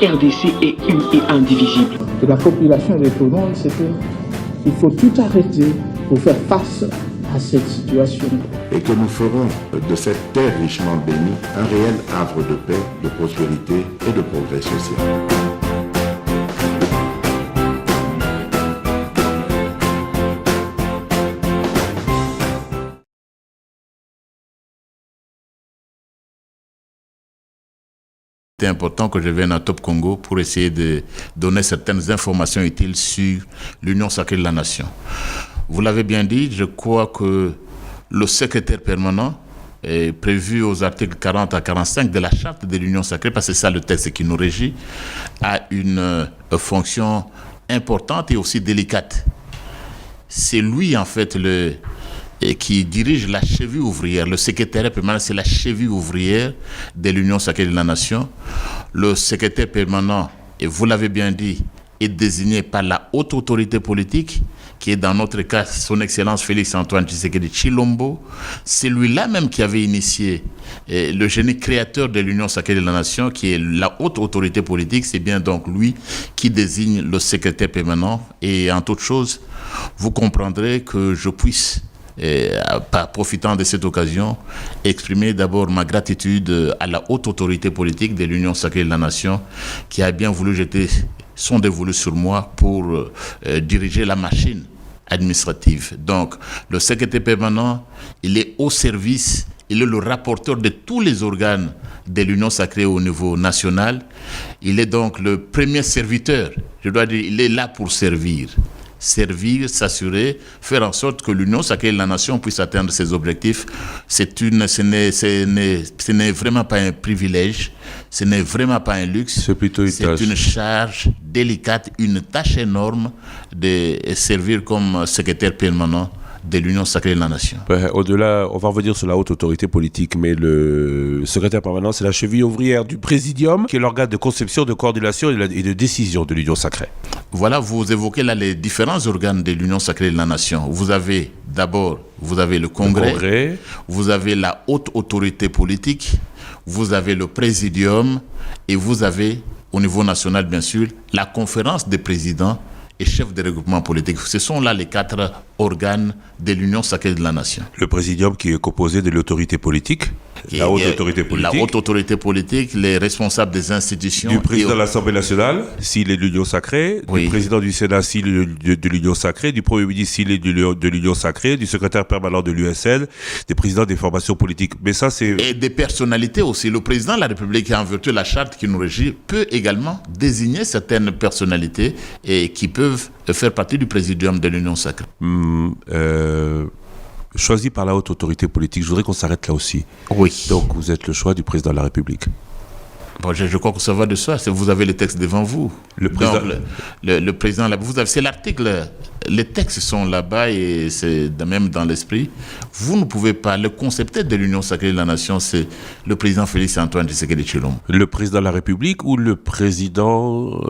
RDC est une et indivisible. Et la population répondante, c'est qu'il faut tout arrêter pour faire face à cette situation. Et que nous ferons de cette terre richement bénie un réel havre de paix, de prospérité et de progrès social. C'est important que je vienne à Top Congo pour essayer de donner certaines informations utiles sur l'Union sacrée de la Nation. Vous l'avez bien dit, je crois que le secrétaire permanent est prévu aux articles 40 à 45 de la charte de l'Union sacrée, parce que c'est ça le texte qui nous régit, a une fonction importante et aussi délicate. C'est lui en fait qui dirige la cheville ouvrière. Le secrétaire permanent, c'est la cheville ouvrière de l'Union sacrée de la Nation. Le secrétaire permanent, et vous l'avez bien dit, est désigné par la haute autorité politique, qui est dans notre cas son Excellence Félix-Antoine Tshisekedi Tshilombo. C'est lui-là même qui avait initié le génie créateur de l'Union sacrée de la Nation, qui est la haute autorité politique. C'est bien donc lui qui désigne le secrétaire permanent. Et en toute chose, vous comprendrez que je puisse, profitant de cette occasion, exprimer d'abord ma gratitude à la haute autorité politique de l'Union sacrée de la Nation, qui a bien voulu jeter son dévolu sur moi pour diriger la machine administrative. Donc, le secrétaire permanent, il est au service, il est le rapporteur de tous les organes de l'Union sacrée au niveau national. Il est donc le premier serviteur. Je dois dire, il est là pour servir. Servir, s'assurer, faire en sorte que l'Union sacrée de la Nation puisse atteindre ses objectifs. Ce n'est vraiment pas un privilège, ce n'est vraiment pas un luxe. C'est plutôt une charge délicate, une tâche énorme de servir comme secrétaire permanent de l'Union sacrée de la Nation. Au-delà, on va revenir sur la haute autorité politique, mais le secrétaire permanent, c'est la cheville ouvrière du Présidium, qui est l'organe de conception, de coordination et de décision de l'Union sacrée. Voilà, vous évoquez là les différents organes de l'Union sacrée de la Nation. Vous avez le Congrès, vous avez la haute autorité politique, vous avez le Présidium, et vous avez, au niveau national bien sûr, la conférence des présidents et chefs de regroupement politique. Ce sont là les 4 organes de l'Union sacrée de la Nation. Le Présidium qui est composé de l'autorité politique, la haute autorité politique, les responsables des institutions. Du président de l'Assemblée nationale, s'il est de l'Union sacrée, du président du Sénat, s'il est de l'Union sacrée, du Premier ministre, s'il est de l'Union sacrée, du secrétaire permanent de l'USN, des présidents des formations politiques. Mais ça, c'est... Et des personnalités aussi. Le président de la République, en vertu de la charte qui nous régit, peut également désigner certaines personnalités et qui peuvent faire partie du présidium de l'Union sacrée. Choisi par la haute autorité politique, je voudrais qu'on s'arrête là aussi. Oui. Donc vous êtes le choix du président de la République. Bon, je crois que ça va de soi. Vous avez le texte devant vous. Le président, donc, le président, c'est l'article. Les textes sont là-bas et c'est même dans l'esprit. Vous ne pouvez pas. Le concepteur de l'Union sacrée de la Nation, c'est le président Félix-Antoine Tshisekedi Tshilombo. Le président de la République ou le président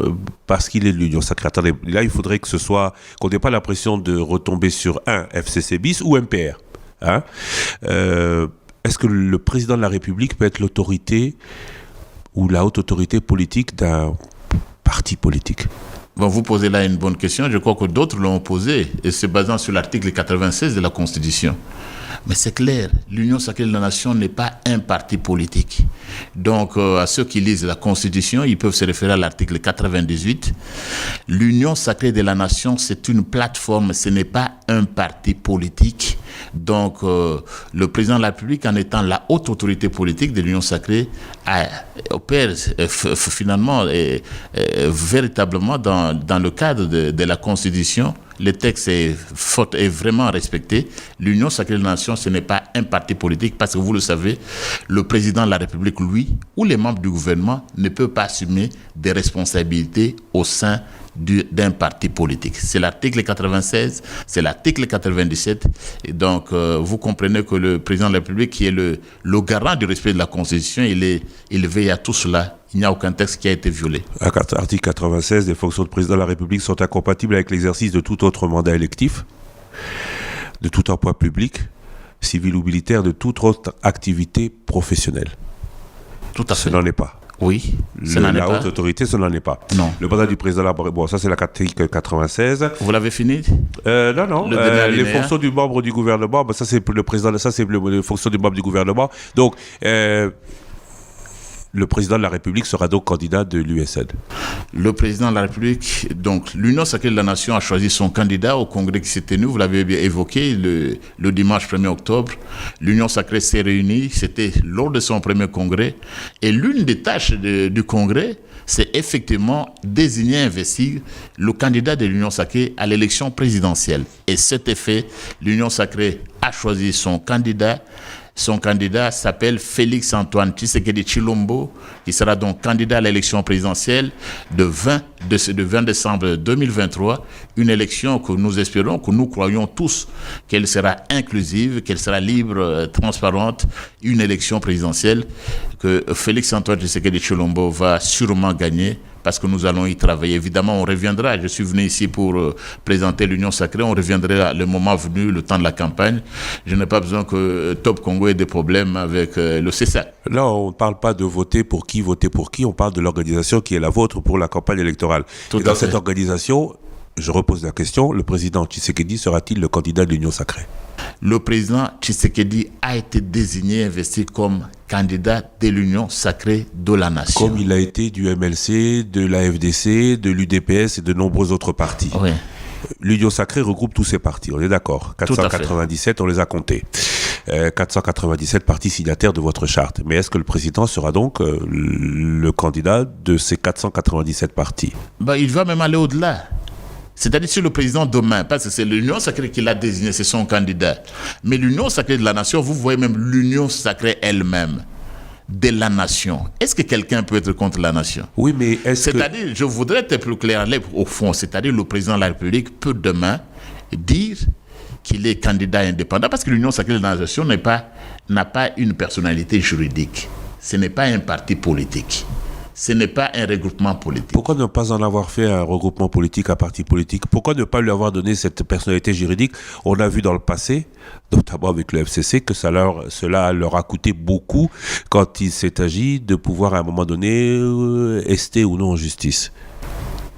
parce qu'il est de l'Union sacrée. Attendez, là, il faudrait que ce soit, qu'on n'ait pas l'impression de retomber sur un FCC bis ou MPR. Hein? Est-ce que le président de la République peut être l'autorité ou la haute autorité politique d'un parti politique? Bon, vous posez là une bonne question. Je crois que d'autres l'ont posée, et se basant sur l'article 96 de la Constitution. Mais c'est clair, l'Union sacrée de la Nation n'est pas un parti politique. Donc, à ceux qui lisent la Constitution, ils peuvent se référer à l'article 98. L'Union sacrée de la Nation, c'est une plateforme, ce n'est pas un parti politique. Donc, le président de la République, en étant la haute autorité politique de l'Union sacrée, opère finalement véritablement dans le cadre de la Constitution. Le texte est vraiment respecté. L'Union sacrée de la Nation, ce n'est pas un parti politique parce que vous le savez, le président de la République, lui, ou les membres du gouvernement ne peuvent pas assumer des responsabilités au sein d'un parti politique. C'est l'article 96, c'est l'article 97. Et donc, vous comprenez que le président de la République, qui est le garant du respect de la Constitution, il veille à tout cela. Il n'y a aucun texte qui a été violé. Article 96, les fonctions de président de la République sont incompatibles avec l'exercice de tout autre mandat électif, de tout emploi public, civil ou militaire, de toute autre activité professionnelle. Tout à fait. Ce n'en est pas. Oui, ce n'en est La pas. haute autorité, ce n'en est pas. Non. Le mandat du président, bon, ça c'est l'article 96. Vous l'avez fini? Non. Le dernier Les alinéa. fonctions du membre du gouvernement, ça c'est le président, ça c'est les fonctions du membre du gouvernement. Donc, le président de la République sera donc candidat de l'USN. Le président de la République, donc l'Union sacrée de la Nation a choisi son candidat au congrès qui s'est tenu, vous l'avez bien évoqué, le dimanche 1er octobre. L'Union sacrée s'est réunie, c'était lors de son premier congrès. Et l'une des tâches du congrès, c'est effectivement désigner et investir le candidat de l'Union sacrée à l'élection présidentielle. Et cet effet, l'Union sacrée a choisi son candidat. Son candidat s'appelle Félix Antoine Tshisekedi Tshilombo, qui sera donc candidat à l'élection présidentielle de 20 décembre 2023. Une élection que nous espérons, que nous croyons tous qu'elle sera inclusive, qu'elle sera libre, transparente. Une élection présidentielle que Félix Antoine Tshisekedi Tshilombo va sûrement gagner, parce que nous allons y travailler. Évidemment, on reviendra. Je suis venu ici pour présenter l'Union sacrée. On reviendra le moment venu, le temps de la campagne. Je n'ai pas besoin que Top Congo ait des problèmes avec le CESA. Là, on ne parle pas de voter pour qui, on parle de l'organisation qui est la vôtre pour la campagne électorale. Et dans cette organisation, je repose la question, le président Tshisekedi sera-t-il le candidat de l'Union sacrée? Le président Tshisekedi a été désigné et investi comme candidat de l'Union sacrée de la Nation. Comme il a été du MLC, de la FDC, de l'UDPS et de nombreux autres partis. Oui. L'Union sacrée regroupe tous ces partis, on est d'accord. 497, on les a comptés. 497 partis signataires de votre charte. Mais est-ce que le président sera donc le candidat de ces 497 partis? Il va même aller au-delà. C'est-à-dire si le président demain, parce que c'est l'Union sacrée qui l'a désigné, c'est son candidat. Mais l'Union sacrée de la Nation, vous voyez même l'Union sacrée elle-même de la Nation. Est-ce que quelqu'un peut être contre la Nation? Oui, mais c'est-à-dire, je voudrais être plus clair au fond, c'est-à-dire le président de la République peut demain dire qu'il est candidat indépendant, parce que l'Union sacrée de la Nation n'a pas une personnalité juridique. Ce n'est pas un parti politique. Ce n'est pas un regroupement politique. Pourquoi ne pas en avoir fait un regroupement politique, un parti politique? Pourquoi ne pas lui avoir donné cette personnalité juridique? On a vu dans le passé, notamment avec le FCC, que cela leur a coûté beaucoup quand il s'est agi de pouvoir à un moment donné ester ou non en justice.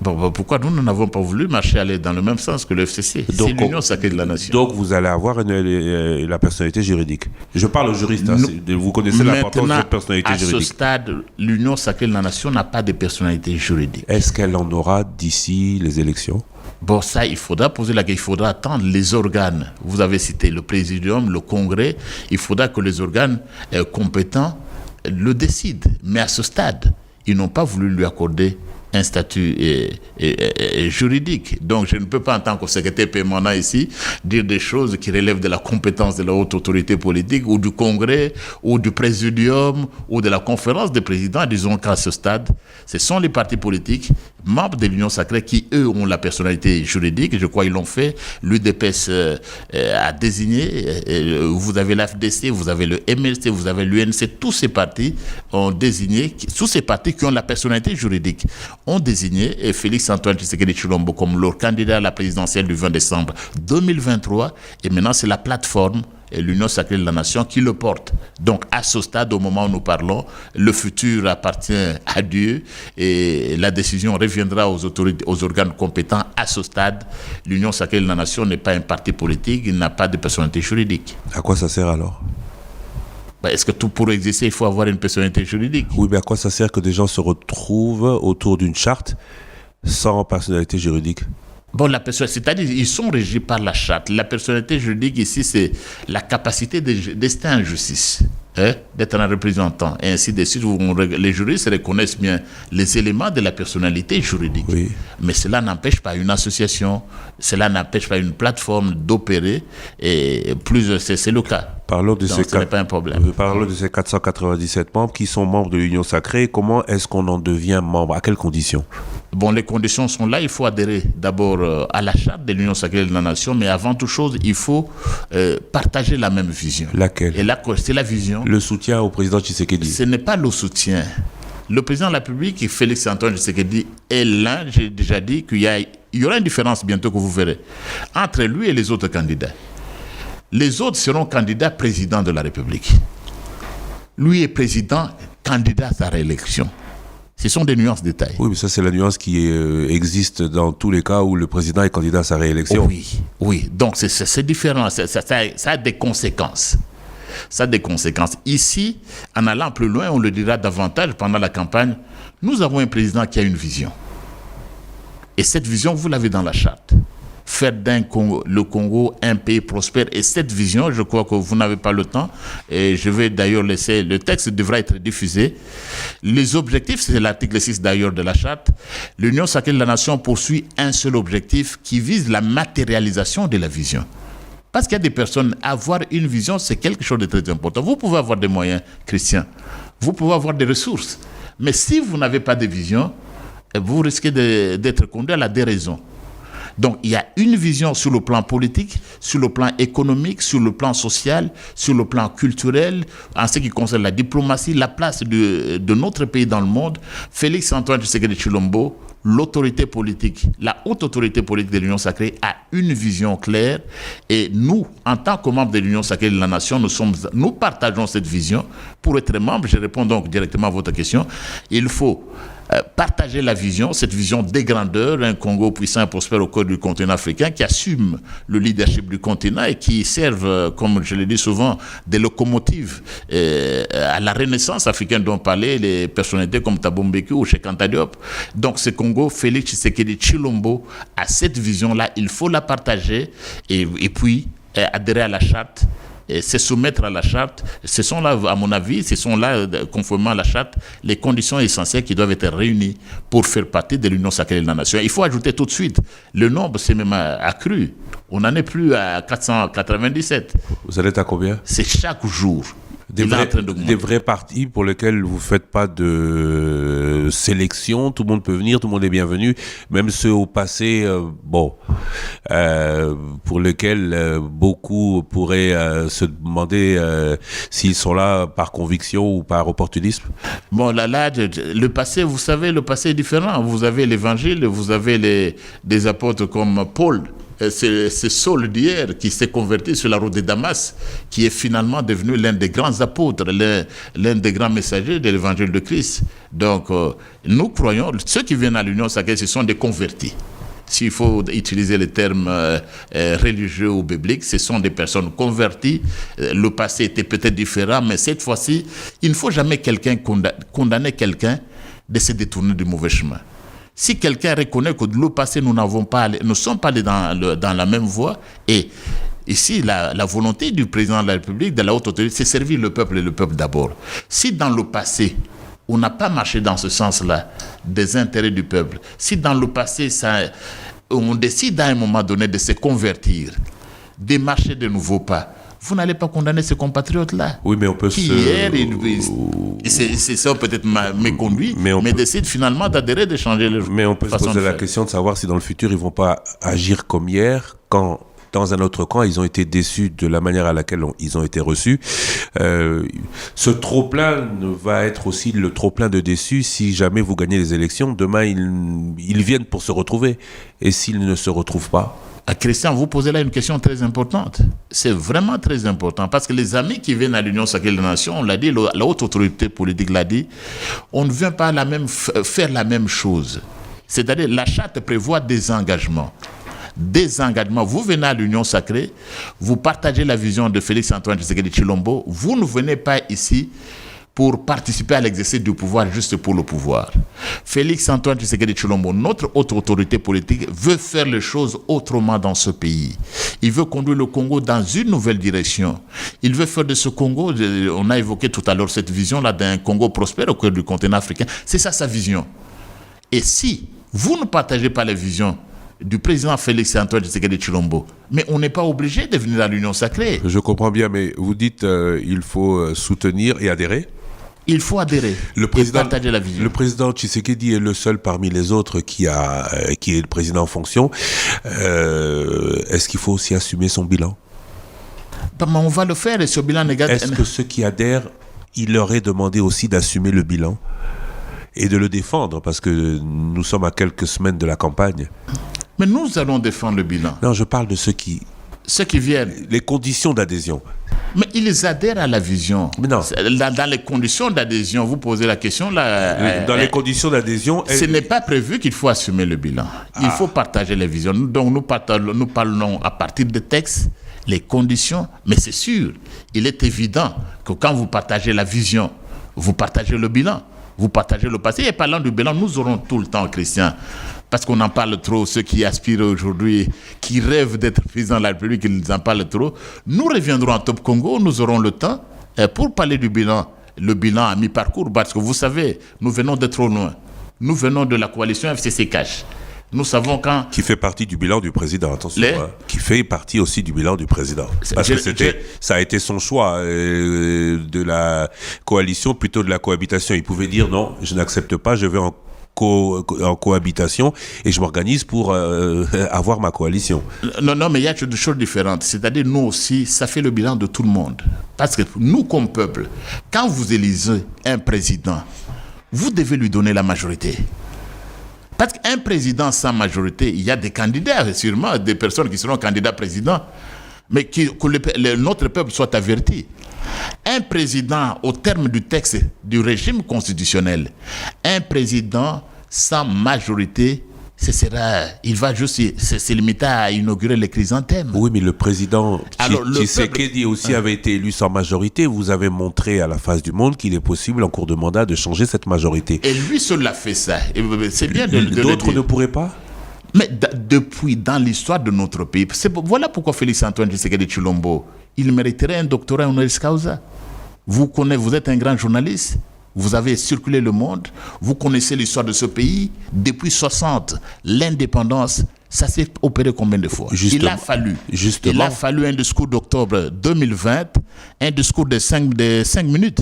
Pourquoi nous n'avons pas voulu marcher aller dans le même sens que le FCC? C'est l'Union sacrée de la Nation. Donc vous allez avoir la personnalité juridique. Je parle aux juristes, vous connaissez l'importance de cette personnalité juridique. À ce stade, l'Union sacrée de la Nation n'a pas de personnalité juridique. Est-ce qu'elle en aura d'ici les élections? Ça, il faudra poser la question, il faudra attendre les organes. Vous avez cité le Présidium, le Congrès. Il faudra que les organes compétents le décident. Mais à ce stade, ils n'ont pas voulu lui accorder un statut juridique. Donc, je ne peux pas, en tant que secrétaire permanent ici, dire des choses qui relèvent de la compétence de la haute autorité politique ou du Congrès ou du Présidium ou de la conférence des présidents. Disons qu'à ce stade, ce sont les partis politiques membres de l'Union sacrée qui, eux, ont la personnalité juridique. Je crois qu'ils l'ont fait. L'UDPS a désigné. Vous avez l'AFDC, vous avez le MLC, vous avez l'UNC. Tous ces partis ont désigné, tous ces partis qui ont la personnalité juridique, ont désigné Félix Antoine Tshisekedi Tshilombo comme leur candidat à la présidentielle du 20 décembre 2023. Et maintenant, c'est la plateforme et l'Union sacrée de la Nation qui le porte. Donc, à ce stade, au moment où nous parlons, le futur appartient à Dieu et la décision reviendra aux autorités, aux organes compétents. À ce stade, l'Union sacrée de la Nation n'est pas un parti politique, il n'a pas de personnalité juridique. À quoi ça sert alors? Est-ce que tout pour exister, il faut avoir une personnalité juridique? Oui, mais à quoi ça sert que des gens se retrouvent autour d'une charte sans personnalité juridique? C'est-à-dire ils sont régis par la charte. La personnalité juridique ici, c'est la capacité d'ester en justice, d'être un représentant, et ainsi de suite. Les juristes reconnaissent bien les éléments de la personnalité juridique. Oui. Mais cela n'empêche pas une association, cela n'empêche pas une plateforme d'opérer, et c'est le cas. Parlons de Donc, ce n'est pas un problème. Parlons de ces 497 membres qui sont membres de l'Union sacrée. Comment est-ce qu'on en devient membre? À quelles conditions? Les conditions sont là. Il faut adhérer d'abord à la charte de l'Union sacrée de la Nation, mais avant toute chose, il faut partager la même vision. Laquelle? Et là, c'est la vision. Le soutien au président Tshisekedi. Ce n'est pas le soutien. Le président de la République, Félix Antoine Tshisekedi, est l'un, j'ai déjà dit qu'il y aura une différence bientôt que vous verrez, entre lui et les autres candidats. Les autres seront candidats président de la République. Lui est président, candidat à sa réélection. Ce sont des nuances détails. Oui, mais ça, c'est la nuance qui existe dans tous les cas où le président est candidat à sa réélection. Oui. Donc, c'est différent. Ça a des conséquences. Ça a des conséquences. Ici, en allant plus loin, on le dira davantage pendant la campagne, nous avons un président qui a une vision. Et cette vision, vous l'avez dans la charte. Faire le Congo un pays prospère. Et cette vision, je crois que vous n'avez pas le temps. Et je vais d'ailleurs laisser, le texte devra être diffusé. Les objectifs, c'est l'article 6 d'ailleurs de la charte. L'Union sacrée de la nation poursuit un seul objectif qui vise la matérialisation de la vision. Parce qu'il y a des personnes, avoir une vision, c'est quelque chose de très important. Vous pouvez avoir des moyens, Christian. Vous pouvez avoir des ressources. Mais si vous n'avez pas de vision, vous risquez d'être conduit à la déraison. Donc, il y a une vision sur le plan politique, sur le plan économique, sur le plan social, sur le plan culturel, en ce qui concerne la diplomatie, la place de notre pays dans le monde. Félix Antoine Tshisekedi Tshilombo, l'autorité politique, la haute autorité politique de l'Union sacrée a une vision claire. Et nous, en tant que membres de l'Union sacrée de la nation, nous partageons cette vision. Pour être membre, je réponds donc directement à votre question, il faut partager la vision, cette vision des grandeurs, un Congo puissant et prospère au cœur du continent africain qui assume le leadership du continent et qui serve, comme je le dis souvent, des locomotives à la renaissance africaine dont parlaient les personnalités comme Thabo Mbeki ou Cheikh Anta Diop. Donc ce Congo, Félix Tshisekedi Tshilombo a cette vision-là, il faut la partager et puis adhérer à la charte. Et se soumettre à la charte, ce sont là, à mon avis, conformément à la charte, les conditions essentielles qui doivent être réunies pour faire partie de l'Union sacrée de la nation. Il faut ajouter tout de suite, le nombre s'est même accru. On n'en est plus à 497. Vous allez être à combien? C'est chaque jour. Des vrais partis pour lesquels vous ne faites pas de sélection, tout le monde peut venir, tout le monde est bienvenu, même ceux au passé, pour lesquels beaucoup pourraient se demander s'ils sont là par conviction ou par opportunisme. Bon, là, le passé, vous savez, le passé est différent. Vous avez l'évangile, vous avez des apôtres comme Paul. C'est Saul d'hier qui s'est converti sur la route de Damas, qui est finalement devenu l'un des grands apôtres, l'un des grands messagers de l'évangile de Christ. Donc, nous croyons, ceux qui viennent à l'Union sacrée, ce sont des convertis. S'il faut utiliser les termes religieux ou bibliques, ce sont des personnes converties. Le passé était peut-être différent, mais cette fois-ci, il ne faut jamais condamner quelqu'un de se détourner du mauvais chemin. Si quelqu'un reconnaît que le passé, nous ne sommes pas allés dans la même voie, et ici, la volonté du président de la République, de la haute autorité, c'est servir le peuple et le peuple d'abord. Si dans le passé, on n'a pas marché dans ce sens-là, des intérêts du peuple, si dans le passé, on décide à un moment donné de se convertir, de marcher de nouveaux pas, vous n'allez pas condamner ces compatriotes-là. Oui, mais on peut hier, c'est ça peut-être méconduit, mais décident finalement d'adhérer, de changer leur façon de faire. Mais on peut se poser la question de savoir si dans le futur, ils ne vont pas agir comme hier, quand dans un autre camp, ils ont été déçus de la manière à laquelle ils ont été reçus. Ce trop-plein va être aussi le trop-plein de déçus si jamais vous gagnez les élections. Demain, ils viennent pour se retrouver. Et s'ils ne se retrouvent pas? Christian, vous posez là une question très importante. C'est vraiment très important parce que les amis qui viennent à l'Union sacrée de la nation, on l'a dit, la haute autorité politique l'a dit, on ne vient pas faire la même chose. C'est-à-dire, la charte prévoit des engagements. Des engagements. Vous venez à l'Union sacrée, vous partagez la vision de Félix Antoine Tshisekedi Tshilombo, vous ne venez pas ici pour participer à l'exercice du pouvoir juste pour le pouvoir. Félix Antoine Tshisekedi Tshilombo, notre haute autorité politique, veut faire les choses autrement dans ce pays. Il veut conduire le Congo dans une nouvelle direction. Il veut faire de ce Congo, on a évoqué tout à l'heure cette vision-là d'un Congo prospère au cœur du continent africain. C'est ça sa vision. Et si vous ne partagez pas la vision du président Félix Antoine Tshisekedi Tshilombo, mais on n'est pas obligé de venir à l'Union sacrée. Je comprends bien, mais vous dites il faut soutenir et adhérer. Il faut adhérer et partager la vision. Le président Tshisekedi est le seul parmi les autres qui est le président en fonction. Est-ce qu'il faut aussi assumer son bilan? On va le faire et ce bilan négatif. Est-ce que ceux qui adhèrent, il leur est demandé aussi d'assumer le bilan et de le défendre, parce que nous sommes à quelques semaines de la campagne? Mais nous allons défendre le bilan. Non, je parle de ceux qui Ceux qui viennent. Les conditions d'adhésion. Mais ils adhèrent à la vision. Mais non. Dans les conditions d'adhésion, vous posez la question là. Dans les conditions d'adhésion... Ce n'est pas prévu qu'il faut assumer le bilan. Il faut partager les visions. Donc nous parlons à partir des textes, les conditions, mais c'est sûr, il est évident que quand vous partagez la vision, vous partagez le bilan, vous partagez le passé. Et parlant du bilan, nous aurons tout le temps, Christian, parce qu'on en parle trop, ceux qui aspirent aujourd'hui, qui rêvent d'être président de la République, ils en parlent trop. Nous reviendrons en Top Congo, nous aurons le temps pour parler du bilan, le bilan à mi-parcours, parce que vous savez, nous venons de trop loin. Nous venons de la coalition FCC Cash. Nous savons quand... Qui fait partie du bilan du président, attention. Qui fait partie aussi du bilan du président. Parce que ça a été son choix de la coalition plutôt de la cohabitation. Il pouvait dire non, je n'accepte pas, je vais en cohabitation et je m'organise pour avoir ma coalition. Non, mais il y a des choses différentes. C'est-à-dire, nous aussi, ça fait le bilan de tout le monde. Parce que nous, comme peuple, quand vous élisez un président, vous devez lui donner la majorité. Parce qu'un président sans majorité, il y a des candidats, sûrement, des personnes qui seront candidats présidents, mais que notre peuple soit averti. Un président, au terme du texte du régime constitutionnel, un président sans majorité, il va juste se limiter à inaugurer les chrysanthèmes. Oui, mais le président Tshisekedi aussi avait été élu sans majorité. Vous avez montré à la face du monde qu'il est possible en cours de mandat de changer cette majorité. Et lui seul a fait ça. Et c'est bien de d'autres ne pourraient pas. Mais depuis, dans l'histoire de notre pays, voilà pourquoi Félix-Antoine Tshisekedi Tshilombo, il mériterait un doctorat honoris causa. Vous êtes un grand journaliste, vous avez circulé le monde, vous connaissez l'histoire de ce pays. Depuis 60, l'indépendance, ça s'est opéré combien de fois? Il a fallu un discours d'octobre 2020, un discours de 5 minutes,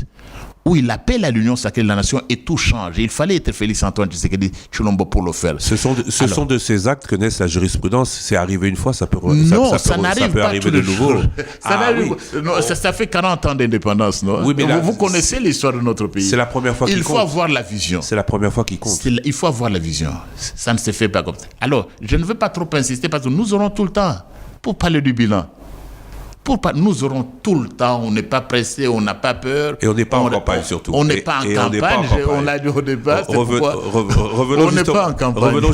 où il appelle à l'union sacrée de la nation et tout change. Il fallait être Félix-Antoine Tshisekedi Tshilombo pour le faire. Ce sont de ces actes que naissent la jurisprudence. C'est arrivé une fois, ça peut arriver de nouveau. Ça fait 40 ans d'indépendance, non? Oui, mais vous connaissez l'histoire de notre pays. C'est la première fois qu'il compte. Il faut avoir la vision. C'est la première fois qu'il compte. Il faut avoir la vision. Ça ne se fait pas comme ça. Alors, je ne veux pas trop insister parce que nous aurons tout le temps pour parler du bilan. Nous aurons tout le temps, on n'est pas pressé, on n'a pas peur. Et on n'est pas en campagne surtout. On n'est pas en campagne, on l'a dit au départ. Revenons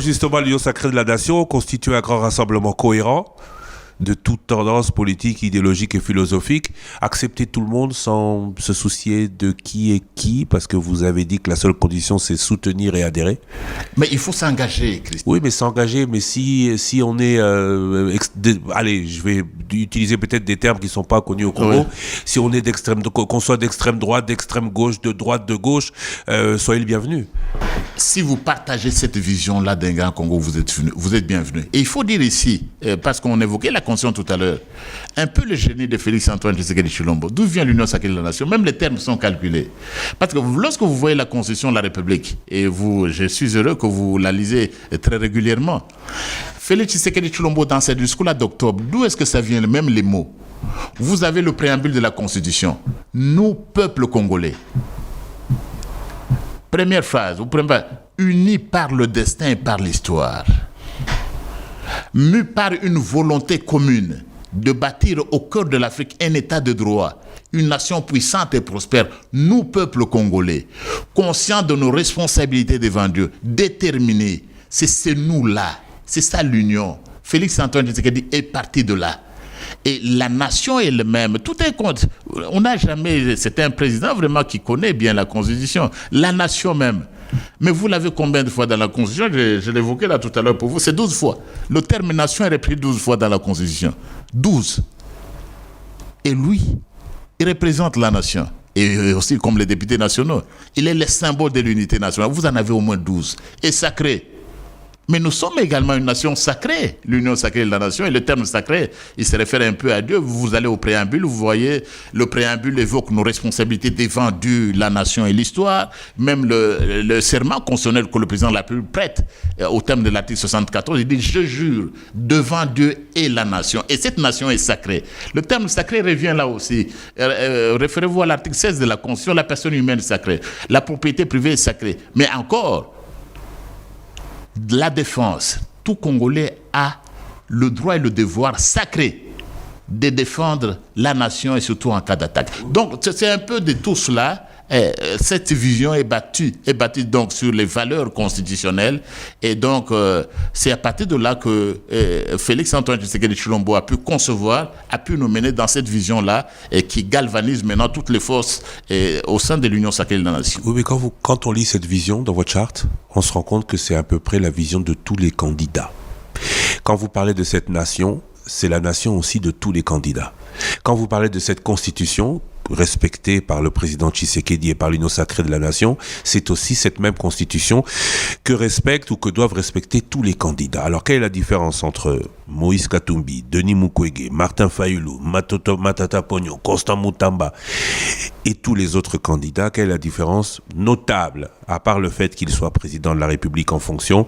justement à l'Union sacrée de la nation, constituer un grand rassemblement cohérent de toute tendance politique, idéologique et philosophique, accepter tout le monde sans se soucier de qui est qui, parce que vous avez dit que la seule condition c'est soutenir et adhérer. Mais il faut s'engager, Christophe. Oui, mais s'engager, mais si on est... allez, je vais utiliser peut-être des termes qui ne sont pas connus au Congo. Oui. Si on est qu'on soit d'extrême droite, d'extrême gauche, de droite, de gauche, soyez le bienvenu. Si vous partagez cette vision-là d'un grand Congo, vous êtes bienvenu. Et il faut dire ici, parce qu'on évoquait la Constitution tout à l'heure, un peu le génie de Félix-Antoine Tshisekedi Tshilombo. D'où vient l'Union sacrée de la nation? Même les termes sont calculés. Parce que lorsque vous voyez la Constitution de la République, et je suis heureux que vous la lisez très régulièrement, Félix Tshisekedi Tshilombo, dans ce discours-là d'octobre, d'où est-ce que ça vient, même les mots? Vous avez le préambule de la Constitution. Nous, peuple congolais. Première phrase, unis par le destin et par l'histoire, mus par une volonté commune de bâtir au cœur de l'Afrique un état de droit, une nation puissante et prospère, nous, peuple congolais, conscients de nos responsabilités devant Dieu, déterminés, c'est nous-là, c'est ça l'union. Félix-Antoine Tshisekedi est parti de là. Et la nation elle-même, tout est compte. On n'a jamais... C'était un président vraiment qui connaît bien la Constitution. La nation même. Mais vous l'avez combien de fois dans la Constitution? Je l'évoquais là tout à l'heure pour vous. C'est 12 fois. Le terme nation est repris 12 fois dans la Constitution. 12. Et lui, il représente la nation. Et aussi comme les députés nationaux. Il est le symbole de l'unité nationale. Vous en avez au moins 12. Et sacré. Mais nous sommes également une nation sacrée, l'Union sacrée de la nation, et le terme sacré, il se réfère un peu à Dieu. Vous allez au préambule, vous voyez, le préambule évoque nos responsabilités devant Dieu, la nation et l'histoire. Même le serment constitutionnel que le président de la République prête au terme de l'article 74, il dit « Je jure devant Dieu et la nation ». Et cette nation est sacrée. Le terme sacré revient là aussi. Référez-vous à l'article 16 de la Constitution, la personne humaine est sacrée. La propriété privée est sacrée. Mais encore, la défense, tout Congolais a le droit et le devoir sacré de défendre la nation et surtout en cas d'attaque. Donc c'est un peu de tout cela. Cette vision est bâtie donc sur les valeurs constitutionnelles et donc c'est à partir de là que Félix-Antoine Tshisekedi Tshilombo a pu concevoir, a pu nous mener dans cette vision-là et qui galvanise maintenant toutes les forces au sein de l'Union sacrée de la nation. Oui, mais quand on lit cette vision dans votre charte, on se rend compte que c'est à peu près la vision de tous les candidats. Quand vous parlez de cette nation, c'est la nation aussi de tous les candidats. Quand vous parlez de cette constitution respectée par le président Tshisekedi et par l'Union sacrée de la nation, c'est aussi cette même constitution que respectent ou que doivent respecter tous les candidats. Alors quelle est la différence entre Moïse Katumbi, Denis Mukwege, Martin Fayulu, Matata Ponyo, Constant Mutamba et tous les autres candidats? Quelle est la différence notable, à part le fait qu'il soit président de la République en fonction,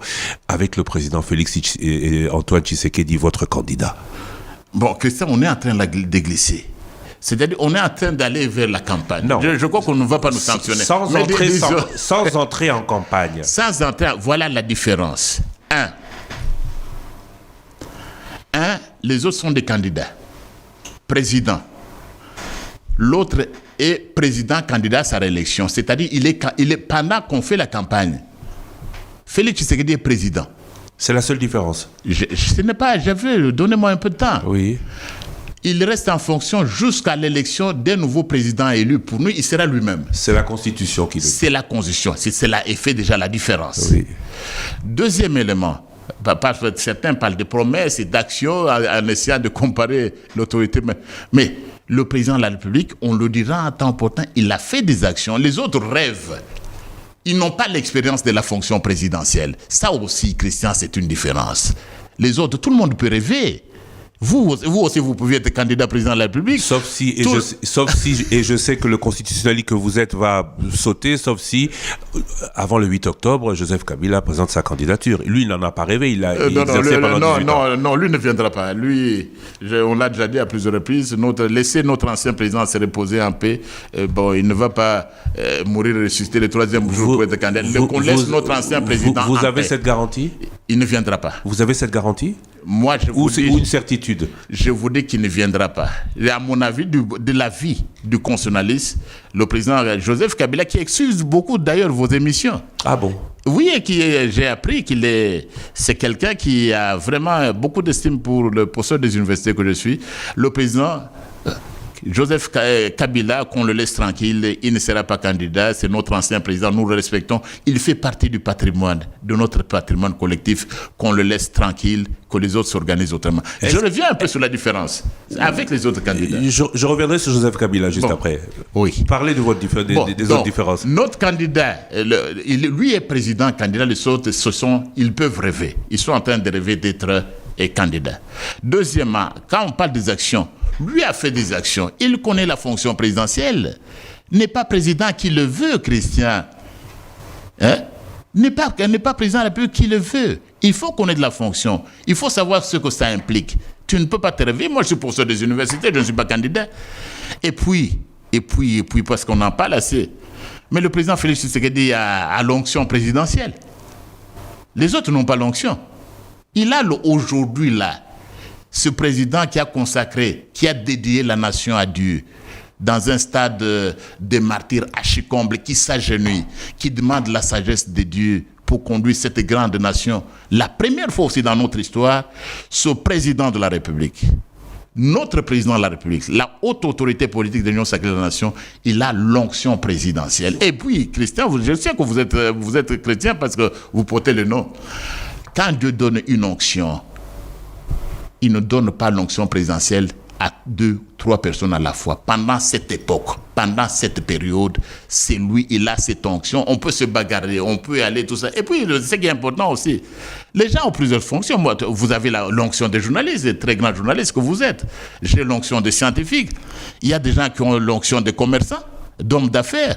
avec le président Félix-Antoine Tshisekedi, votre candidat? Bon, Christian, on est en train de glisser. C'est-à-dire, on est en train d'aller vers la campagne. Non. Je crois qu'on ne va pas nous sanctionner. Sans entrer en campagne. Sans entrer, voilà la différence. Les autres sont des candidats. Président. L'autre est président candidat à sa réélection. C'est-à-dire, il est pendant qu'on fait la campagne. Félix Tshisekedi est président. C'est la seule différence. Ce n'est pas, donnez-moi un peu de temps. Oui. Il reste en fonction jusqu'à l'élection d'un nouveau président élu. Pour nous, il sera lui-même. C'est la Constitution qui le dit. C'est la Constitution. C'est là et fait déjà la différence. Oui. Deuxième élément, parce que certains parlent de promesses et d'actions en essayant de comparer l'autorité. Mais le président de la République, on le dira en temps opportun, il a fait des actions. Les autres rêvent. Ils n'ont pas l'expérience de la fonction présidentielle. Ça aussi, Christian, c'est une différence. Les autres, tout le monde peut rêver. Vous aussi, vous pouvez être candidat président de la République. Sauf si, et je sais que le constitutionnaliste que vous êtes va sauter, sauf si, avant le 8 octobre, Joseph Kabila présente sa candidature. Lui, il n'en a pas rêvé, il exerçait pendant 18 ans. Non, lui ne viendra pas. Lui, on l'a déjà dit à plusieurs reprises, laisser notre ancien président se reposer en paix. Il ne va pas mourir et ressusciter le troisième jour pour être candidat. Qu'on laisse notre ancien président en paix. Vous avez cette garantie? Il ne viendra pas. Vous avez cette garantie? Moi, ou une certitude? Je vous dis qu'il ne viendra pas. Et à mon avis, de l'avis du constitutionnaliste, le président Joseph Kabila, qui excuse beaucoup d'ailleurs vos émissions. Ah bon? Oui, et j'ai appris c'est quelqu'un qui a vraiment beaucoup d'estime pour le professeur des universités que je suis. Le président Joseph Kabila, qu'on le laisse tranquille, il ne sera pas candidat, c'est notre ancien président, nous le respectons. Il fait partie du patrimoine, de notre patrimoine collectif, qu'on le laisse tranquille, que les autres s'organisent autrement. Je reviens un peu sur la différence avec les autres candidats. Je reviendrai sur Joseph Kabila juste après. Oui. Parlez de votre des autres différences. Notre candidat, lui est président, candidat, les autres, ils peuvent rêver. Ils sont en train de rêver d'être candidat. Deuxièmement, quand on parle des actions, lui a fait des actions. Il connaît la fonction présidentielle. N'est pas président qui le veut, Christian. N'est pas président de la République qui le veut. Il faut connaître la fonction. Il faut savoir ce que ça implique. Tu ne peux pas te rêver. Moi, je suis professeur des universités, je ne suis pas candidat. Et puis, parce qu'on en parle assez. Mais le président Félix Tshisekedi a l'onction présidentielle. Les autres n'ont pas l'onction. Il a aujourd'hui là. Ce président qui a consacré, qui a dédié la nation à Dieu, dans un stade de martyrs archi-comble, qui s'agenouille, qui demande la sagesse de Dieu pour conduire cette grande nation. La première fois aussi dans notre histoire, ce président de la République, notre président de la République, la haute autorité politique de l'Union sacrée de la nation, il a l'onction présidentielle. Et puis, Christian, je sais que vous êtes chrétien parce que vous portez le nom. Quand Dieu donne une onction, il ne donne pas l'onction présidentielle à 2, 3 personnes à la fois. Pendant cette époque, pendant cette période, c'est lui, il a cette onction. On peut se bagarrer, on peut aller, tout ça. Et puis, ce qui est important aussi, les gens ont plusieurs fonctions. Moi, vous avez l'onction des journalistes, des très grands journalistes que vous êtes. J'ai l'onction des scientifiques. Il y a des gens qui ont l'onction des commerçants, d'hommes d'affaires.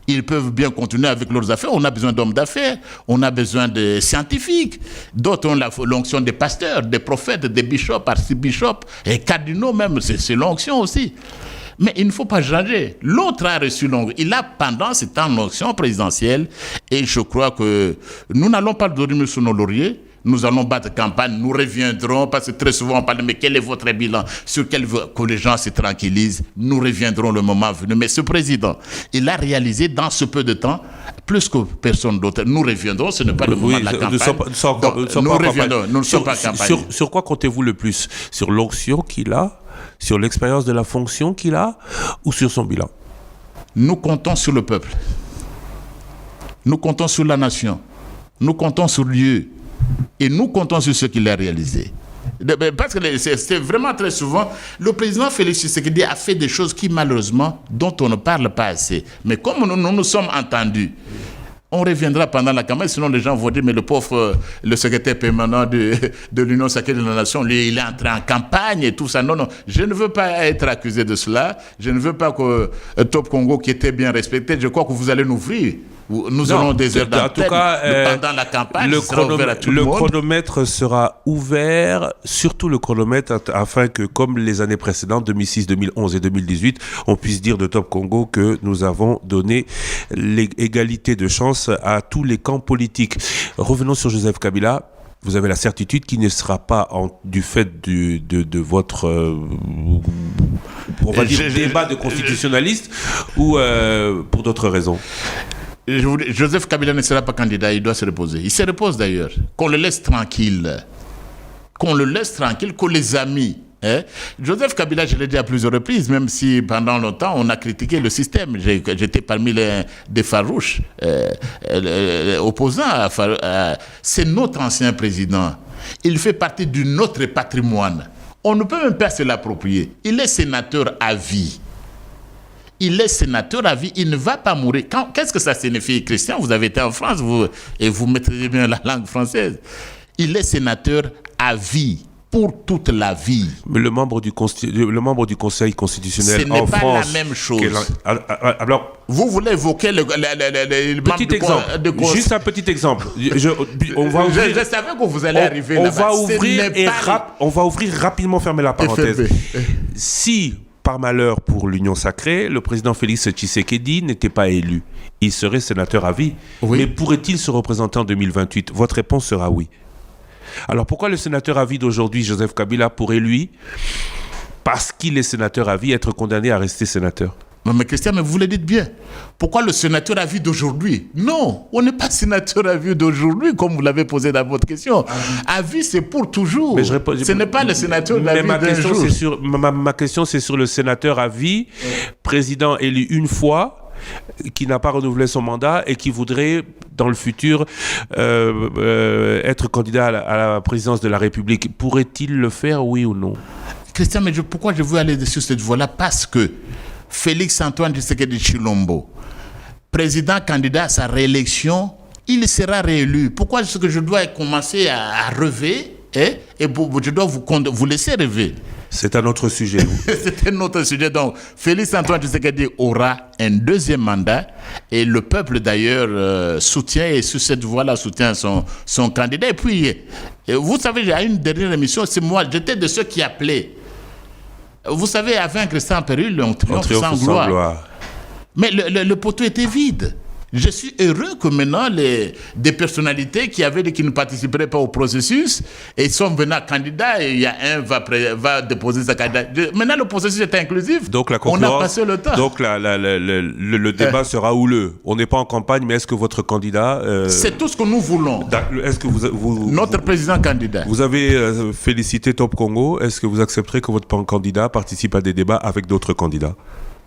Ils peuvent bien continuer avec leurs affaires. On a besoin d'hommes d'affaires, on a besoin de scientifiques. D'autres ont l'onction des pasteurs, des prophètes, des bishops, archibishops, et cardinaux même, c'est l'onction aussi. Mais il ne faut pas changer. L'autre a reçu l'onction. Il a pendant ce temps l'onction présidentielle, et je crois que nous n'allons pas dormir sur nos lauriers. nous allons battre campagne, nous reviendrons, parce que très souvent on parle, mais quel est votre bilan, sur quel que les gens se tranquillisent, nous reviendrons le moment venu. Mais ce président, il a réalisé dans ce peu de temps, plus que personne d'autre, nous reviendrons, ce n'est pas le moment de la campagne. Nous ne sommes pas en campagne. Sur quoi comptez-vous le plus? Sur l'onction qu'il a, sur l'expérience de la fonction qu'il a, ou sur son bilan? Nous comptons sur le peuple. Nous comptons sur la nation. Nous comptons sur Dieu. Et nous comptons sur ce qu'il a réalisé. Parce que c'est vraiment très souvent, le président Félix Tshisekedi a fait des choses qui, malheureusement, dont on ne parle pas assez. Mais comme nous sommes entendus, on reviendra pendant la campagne, sinon les gens vont dire, mais le pauvre, le secrétaire permanent de l'Union sacrée de la Nation, lui, il est entré en campagne et tout ça. Non, je ne veux pas être accusé de cela. Je ne veux pas que Top Congo, qui était bien respecté, je crois que vous allez nous ouvrir. Nous aurons des heures d'antenne pendant la campagne. Le chronomètre sera ouvert, surtout le chronomètre, afin que, comme les années précédentes, 2006, 2011 et 2018, on puisse dire de Top Congo que nous avons donné l'égalité de chance à tous les camps politiques. Revenons sur Joseph Kabila. Vous avez la certitude qu'il ne sera pas du fait de votre on va dire débat de constitutionnaliste ou pour d'autres raisons? Joseph Kabila ne sera pas candidat, il doit se reposer. Il se repose d'ailleurs. Qu'on le laisse tranquille. Qu'on les amis. Joseph Kabila, je l'ai dit à plusieurs reprises, même si pendant longtemps on a critiqué le système. J'étais parmi des farouches opposants. C'est notre ancien président. Il fait partie de notre patrimoine. On ne peut même pas se l'approprier. Il est sénateur à vie. Il est sénateur à vie, il ne va pas mourir. Qu'est-ce que ça signifie, Christian? Vous avez été en France, et vous maîtrisez bien la langue française. Il est sénateur à vie, pour toute la vie. Mais le membre du Conseil constitutionnel en France... Ce n'est pas la même chose. Alors, vous voulez évoquer le petit exemple. Juste un petit exemple. Je savais que vous allez arriver là-bas. On va ouvrir rapidement, fermer la parenthèse. Si... par malheur pour l'Union sacrée, le président Félix Tshisekedi n'était pas élu. Il serait sénateur à vie. Oui. Mais pourrait-il se représenter en 2028? Votre réponse sera oui. Alors pourquoi le sénateur à vie d'aujourd'hui, Joseph Kabila, pourrait lui, parce qu'il est sénateur à vie, être condamné à rester sénateur? Mais Christian, mais vous le dites bien. Pourquoi le sénateur à vie d'aujourd'hui? Non, on n'est pas sénateur à vie d'aujourd'hui, comme vous l'avez posé dans votre question. À vie, c'est pour toujours. Ce n'est pas le sénateur à vie d'un jour. Ma question, c'est sur le sénateur à vie, président élu une fois, qui n'a pas renouvelé son mandat et qui voudrait, dans le futur, être candidat à la présidence de la République. Pourrait-il le faire, oui ou non? Christian, mais pourquoi je veux aller sur cette voie-là? Parce que Félix Antoine Tshisekedi Tshilombo, président candidat à sa réélection, il sera réélu. Pourquoi est-ce que je dois commencer à rêver et je dois vous laisser rêver? C'est un autre sujet. C'est un autre sujet. Donc, Félix Antoine Tshisekedi aura un deuxième mandat et le peuple d'ailleurs soutient, et sur cette voie-là soutient son candidat. Et puis, vous savez, il y a une dernière émission, c'est moi, j'étais de ceux qui appelaient. Vous savez, à vaincre sans péril, on triomphe sans gloire. Mais le poteau était vide. Je suis heureux que maintenant, des personnalités qui ne participeraient pas au processus, et ils sont venus candidats, et il y a un va déposer sa candidature. Maintenant, le processus est inclusif. Donc, on a passé le temps. Donc, le débat sera houleux. On n'est pas en campagne, mais est-ce que votre candidat... C'est tout ce que nous voulons. Est-ce que notre président candidat. Vous avez félicité Top Congo. Est-ce que vous accepterez que votre candidat participe à des débats avec d'autres candidats?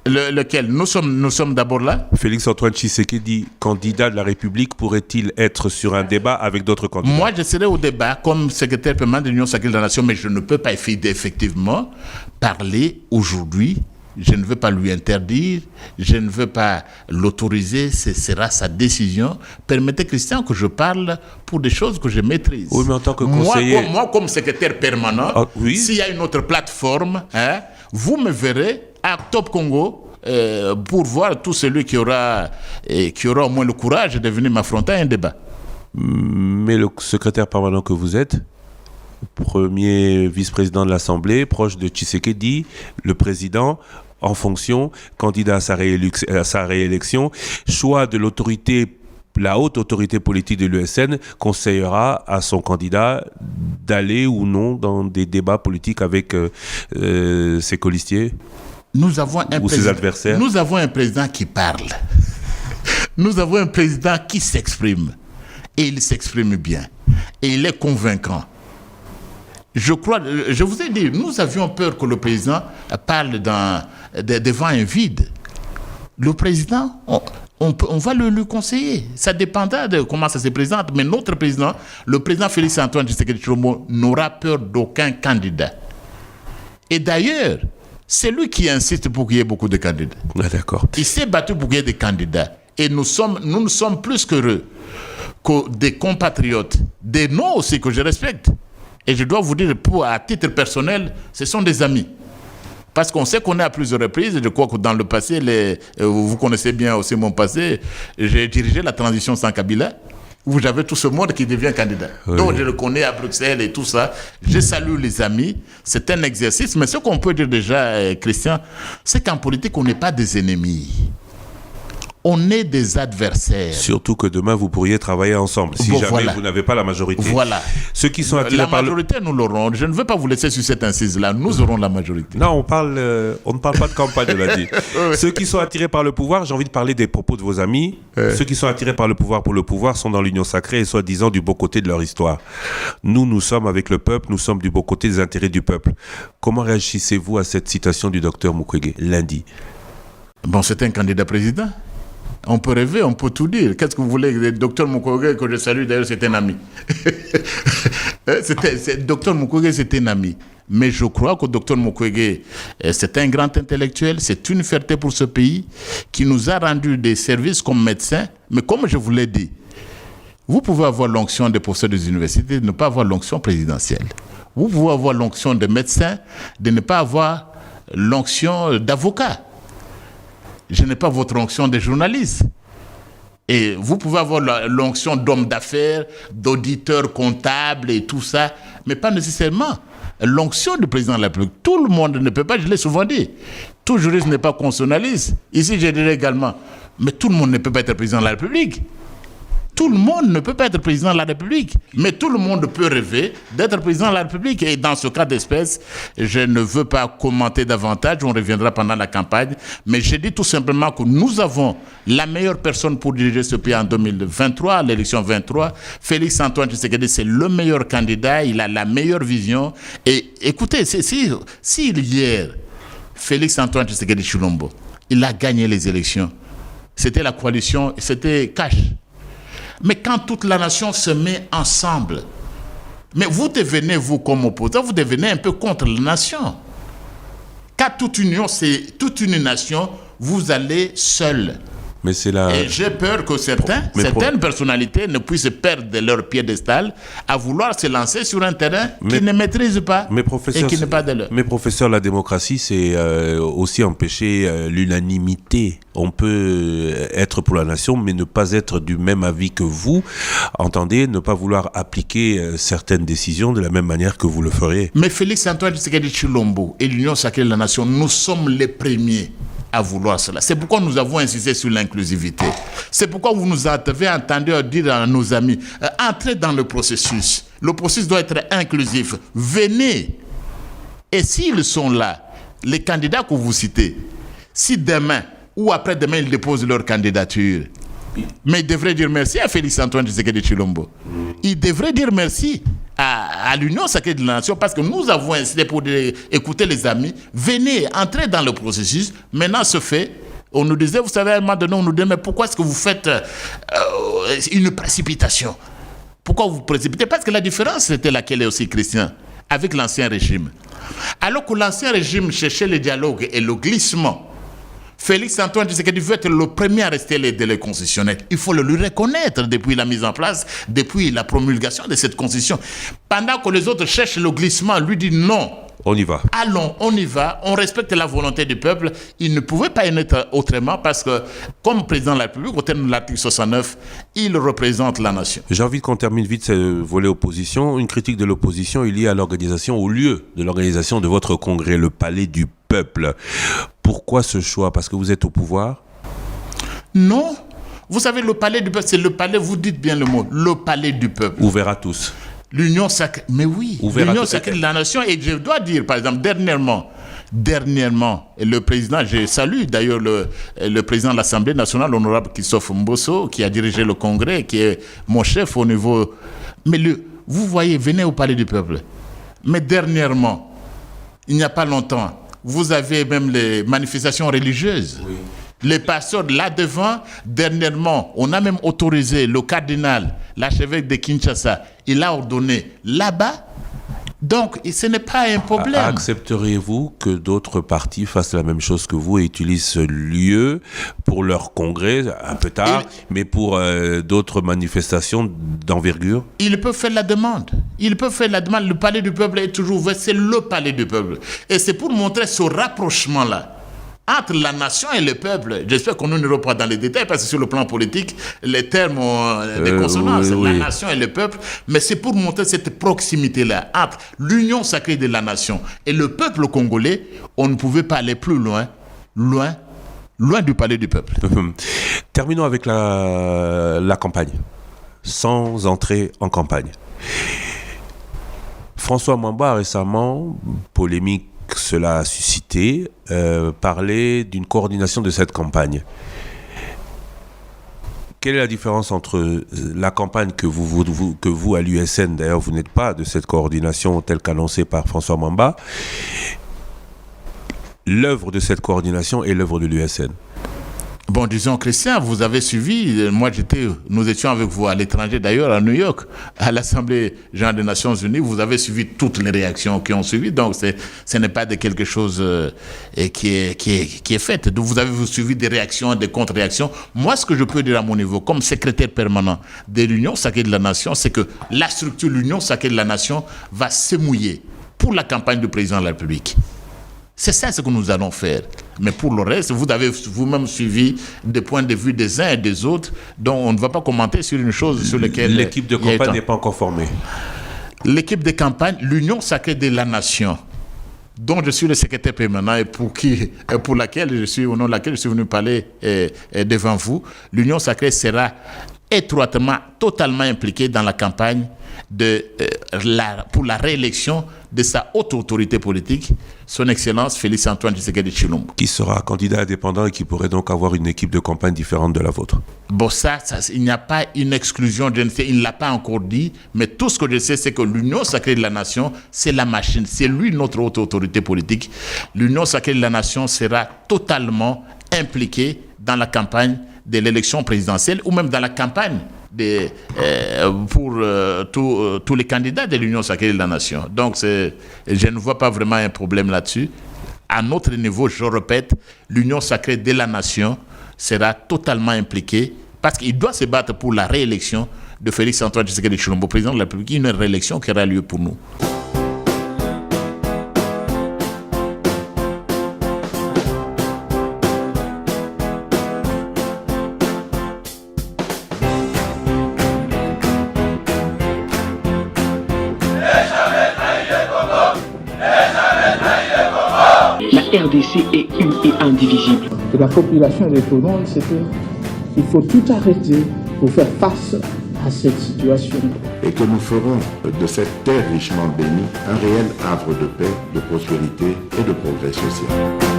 Lequel? Nous sommes d'abord là. Félix Antoine Tshisekedi, candidat de la République, pourrait-il être sur un débat avec d'autres candidats? Moi, je serai au débat comme secrétaire permanent de l'Union sacrée de la Nation, mais je ne peux pas effectivement parler aujourd'hui. Je ne veux pas lui interdire, je ne veux pas l'autoriser, ce sera sa décision. Permettez, Christian, que je parle pour des choses que je maîtrise. Oui, mais en tant que conseiller... Moi comme secrétaire permanent, oui? S'il y a une autre plateforme, vous me verrez à Top Congo pour voir tout celui qui aura au moins le courage de venir m'affronter à un débat. Mais le secrétaire permanent que vous êtes, premier vice-président de l'Assemblée, proche de Tshisekedi, le président en fonction, candidat à sa réélection, choix de l'autorité la haute autorité politique de l'USN conseillera à son candidat d'aller ou non dans des débats politiques avec ses colistiers ou ses adversaires? Nous avons un président qui parle. Nous avons un président qui s'exprime. Et il s'exprime bien. Et il est convaincant. Je vous ai dit, nous avions peur que le président parle devant un vide. Le président, on va lui conseiller. Ça dépendra de comment ça se présente. Mais notre président, le président Félix-Antoine Tshisekedi Tshilombo, n'aura peur d'aucun candidat. Et d'ailleurs, c'est lui qui insiste pour qu'il y ait beaucoup de candidats. Ah, d'accord. Il s'est battu pour qu'il y ait des candidats. Et nous sommes plus qu'heureux que des compatriotes, des noms aussi que je respecte. Et je dois vous dire, à titre personnel, ce sont des amis. Parce qu'on sait qu'on est à plusieurs reprises. Je crois que dans le passé, vous connaissez bien aussi mon passé, j'ai dirigé la transition sans Kabila, où j'avais tout ce monde qui devient candidat. Oui. Donc je le connais à Bruxelles et tout ça. Je salue les amis. C'est un exercice. Mais ce qu'on peut dire déjà, Christian, c'est qu'en politique, on n'est pas des ennemis. On est des adversaires. Surtout que demain, vous pourriez travailler ensemble, si jamais vous n'avez pas la majorité. Voilà. Ceux qui sont attirés par la majorité, nous l'aurons. Je ne veux pas vous laisser sur cette incise-là. Nous aurons la majorité. Non, on ne parle pas de campagne, on l'a dit. Oui. Ceux qui sont attirés par le pouvoir, j'ai envie de parler des propos de vos amis. Ceux qui sont attirés par le pouvoir sont dans l'union sacrée et soi-disant du beau côté de leur histoire. Nous sommes avec le peuple, nous sommes du beau côté des intérêts du peuple. Comment réagissez-vous à cette citation du docteur Mukwege, lundi? Bon, c'est un candidat président. On peut rêver, on peut tout dire. Qu'est-ce que vous voulez? Le docteur Mukwege, que je salue d'ailleurs, c'est un ami. Docteur Mukwege, c'est un ami. Mais je crois que docteur Mukwege, c'est un grand intellectuel, c'est une fierté pour ce pays, qui nous a rendu des services comme médecin. Mais comme je vous l'ai dit, vous pouvez avoir l'onction des professeurs des universités, de ne pas avoir l'onction présidentielle. Vous pouvez avoir l'onction de médecin, de ne pas avoir l'onction d'avocat. Je n'ai pas votre onction de journaliste. Et vous pouvez avoir l'onction d'homme d'affaires, d'auditeur comptable et tout ça, mais pas nécessairement l'onction du président de la République. Tout le monde ne peut pas, je l'ai souvent dit, tout juriste n'est pas constitutionnaliste. Ici, je dirais également, mais tout le monde ne peut pas être président de la République. Tout le monde ne peut pas être président de la République, mais tout le monde peut rêver d'être président de la République. Et dans ce cas d'espèce, je ne veux pas commenter davantage, on reviendra pendant la campagne, mais je dis tout simplement que nous avons la meilleure personne pour diriger ce pays en 2023, à l'élection 23. Félix-Antoine Tshisekedi, c'est le meilleur candidat, il a la meilleure vision. Et écoutez, si hier, Félix-Antoine Tshisekedi Tshilombo, il a gagné les élections, c'était la coalition, c'était cash. Mais quand toute la nation se met ensemble, mais vous devenez, vous comme opposant, vous devenez un peu contre la nation. Car toute union, c'est toute une nation, vous allez seul. Mais c'est la... Et j'ai peur que certaines personnalités ne puissent perdre leur piédestal à vouloir se lancer sur un terrain qu'ils ne maîtrisent pas et qui n'est pas de leur. Mais professeur, la démocratie, c'est aussi empêcher l'unanimité. On peut être pour la nation, mais ne pas être du même avis que vous. Entendez, ne pas vouloir appliquer certaines décisions de la même manière que vous le feriez. Mais Félix-Antoine Tshisekedi Tshilombo et l'Union sacrée de la nation, nous sommes les premiers à vouloir cela. C'est pourquoi nous avons insisté sur l'inclusivité. C'est pourquoi vous nous avez entendu dire à nos amis, entrez dans le processus. Le processus doit être inclusif. Venez. Et s'ils sont là, les candidats que vous citez, si demain ou après-demain ils déposent leur candidature, mais ils devraient dire merci à Félix-Antoine Tshisekedi Tshilombo. Ils devraient dire merci à l'Union sacrée de la nation, parce que nous avons insisté pour écouter les amis. Venez, entrez dans le processus. Maintenant, ce fait, on nous disait, vous savez, à un moment donné, on nous disait, mais pourquoi est-ce que vous faites une précipitation? Pourquoi vous précipitez? Parce que la différence, c'était laquelle aussi, Christian, avec l'ancien régime. Alors que l'ancien régime cherchait le dialogue et le glissement, Félix-Antoine Tshisekedi veut être le premier à rester les délais constitutionnels. Il faut le lui reconnaître depuis la mise en place, depuis la promulgation de cette constitution. Pendant que les autres cherchent le glissement, lui dit non. On y va. Allons, on y va, on respecte la volonté du peuple. Il ne pouvait pas y être autrement parce que, comme président de la République, au terme de l'article 69, il représente la nation. J'ai envie qu'on termine vite ce volet opposition. Une critique de l'opposition est liée à l'organisation, au lieu de l'organisation de votre congrès, le Palais du Peuple. Pourquoi ce choix? Parce que vous êtes au pouvoir? Non. Vous savez, le palais du peuple, c'est le palais, vous dites bien le mot, le palais du peuple. Ouvert à tous. L'union sacrée, mais oui, Ouvert l'union à sacrée de la nation. Et je dois dire, par exemple, dernièrement, le président, je salue d'ailleurs le président de l'Assemblée nationale, l'honorable Christophe Mbosso, qui a dirigé le Congrès, qui est mon chef au niveau... Mais vous voyez, venez au palais du peuple. Mais dernièrement, il n'y a pas longtemps, vous avez même les manifestations religieuses. Oui. Les pasteurs là devant, dernièrement, on a même autorisé le cardinal, l'archevêque de Kinshasa, il a ordonné là-bas. Donc, ce n'est pas un problème. Accepteriez-vous que d'autres partis fassent la même chose que vous et utilisent ce lieu pour leur congrès, un peu tard, mais pour d'autres manifestations d'envergure? Ils peuvent faire la demande. Ils peuvent faire la demande. Le palais du peuple est toujours ouvert. C'est le palais du peuple. Et c'est pour montrer ce rapprochement-là entre la nation et le peuple. J'espère qu'on n'ira pas dans les détails parce que sur le plan politique, les termes ont des consonances, la nation et le peuple, mais c'est pour montrer cette proximité-là entre l'union sacrée de la nation et le peuple congolais. On ne pouvait pas aller plus loin du palais du peuple. Terminons avec la campagne, sans entrer en campagne. François Mwamba a récemment, polémique cela a suscité, parler d'une coordination de cette campagne. Quelle est la différence entre la campagne que vous à l'USN, d'ailleurs vous n'êtes pas de cette coordination telle qu'annoncée par François Mwamba, l'œuvre de cette coordination et l'œuvre de l'USN? Bon, disons, Christian, vous avez suivi, nous étions avec vous à l'étranger, d'ailleurs, à New York, à l'Assemblée générale des Nations Unies, vous avez suivi toutes les réactions qui ont suivi, donc ce n'est pas de quelque chose qui est fait. Donc, vous avez suivi des réactions, des contre-réactions. Moi, ce que je peux dire à mon niveau, comme secrétaire permanent de l'Union sacrée de la Nation, c'est que la structure, l'Union sacrée de la Nation, va se mouiller pour la campagne du président de la République. C'est ça ce que nous allons faire. Mais pour le reste, vous avez vous-même suivi des points de vue des uns et des autres, dont on ne va pas commenter sur une chose sur laquelle... L'équipe de campagne n'est pas encore formée. L'équipe de campagne, l'Union sacrée de la Nation, dont je suis le secrétaire permanent et pour laquelle je suis, au nom de laquelle je suis venu parler devant vous, l'Union sacrée sera étroitement, totalement impliquée dans la campagne pour la réélection de sa haute autorité politique, son Excellence Félix Antoine Tshisekedi Tshilombo. Qui sera candidat indépendant et qui pourrait donc avoir une équipe de campagne différente de la vôtre. Bon, ça il n'y a pas une exclusion, il ne l'a pas encore dit, mais tout ce que je sais, c'est que l'Union sacrée de la Nation, c'est la machine, c'est lui notre haute autorité politique. L'Union sacrée de la Nation sera totalement impliquée dans la campagne de l'élection présidentielle ou même dans la campagne pour tous les candidats de l'Union sacrée de la Nation. Donc, je ne vois pas vraiment un problème là-dessus. À notre niveau, je répète, l'Union sacrée de la Nation sera totalement impliquée parce qu'il doit se battre pour la réélection de Félix Antoine Tshisekedi Tshilombo, président de la République, une réélection qui aura lieu pour nous. La RDC est une et indivisible. Que la population répondante, c'est qu'il faut tout arrêter pour faire face à cette situation. Et que nous ferons de cette terre richement bénie un réel havre de paix, de prospérité et de progrès social.